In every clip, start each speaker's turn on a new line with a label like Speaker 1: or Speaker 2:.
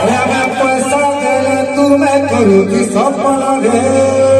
Speaker 1: मैं पैसा देले तू मैं करूँगी सपना रे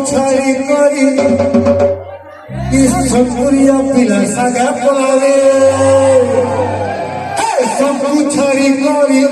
Speaker 1: छाई करी इस छपुरिया पिला सगा पलावे सब छाई करी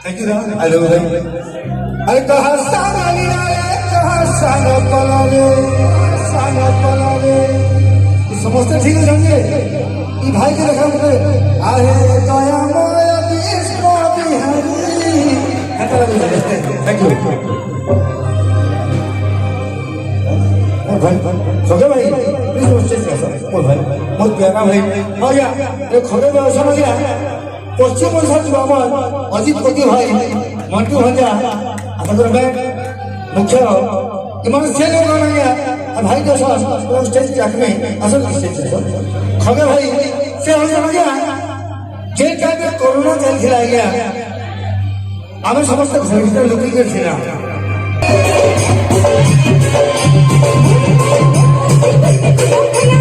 Speaker 1: थैंक यू हेलो भाई अरे कहा साना पला रे समझते ठीक है जाएंगे ये भाई के देखा मुझे आहे दया माया कृष्ण बिहारी थैंक यू भाई सोचे भाई प्लीज स्टेज पे सर भाई बहुत प्यारा भाई हो गया ये खड़े में समझ गया पश्चिम ओडिशा जो আমার অজিত পতি ভাই মন্টু ভাজা আপনাদের मैं मुख्य इमान से लोग आ गया भाई के साथ वो स्टेज पे आके असल स्टेज पे खगे भाई से हो गया जे टाइम में कोरोना चल खिला गया हमें समस्त घर लुकी के खिला
Speaker 2: Thank you.